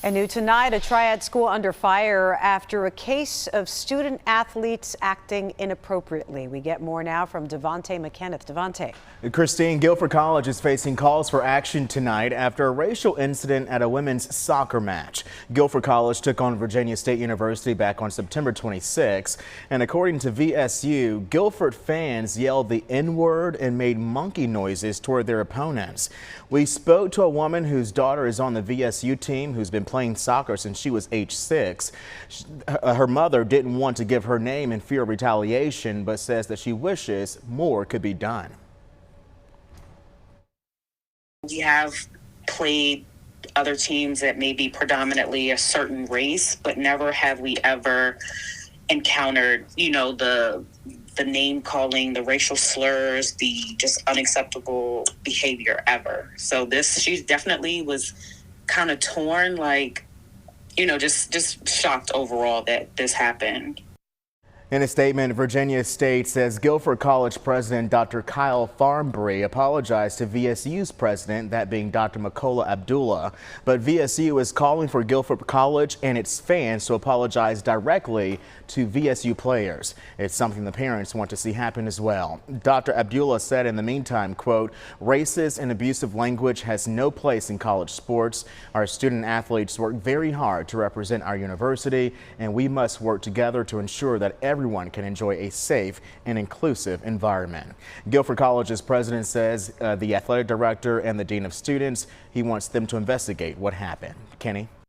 And new tonight, a Triad school under fire after a case of student athletes acting inappropriately. We get more now from Devontae McKenneth. Devontae. Christine, Guilford College is facing calls for action tonight after a racial incident at a women's soccer match. Guilford College took on Virginia State University back on September 26, and according to VSU, Guilford fans yelled the N-word and made monkey noises toward their opponents. We spoke to a woman whose daughter is on the VSU team who's been playing soccer since she was age 6. Her mother didn't want to give her name in fear of retaliation, but says that she wishes more could be done. We have played other teams that may be predominantly a certain race, but never have we ever encountered, the name calling, the racial slurs, the just unacceptable behavior ever. So she definitely was kind of torn, just shocked overall that this happened. In a statement, Virginia State says Guilford College President Dr. Kyle Farmbree apologized to VSU's president, that being Dr. Makola Abdullah. But VSU is calling for Guilford College and its fans to apologize directly to VSU players. It's something the parents want to see happen as well. Dr. Abdullah said in the meantime, quote, "Racist and abusive language has no place in college sports. Our student athletes work very hard to represent our university, and we must work together to ensure that everyone can enjoy a safe and inclusive environment." Guilford College's president says the athletic director and the dean of students, he wants them to investigate what happened. Kenny?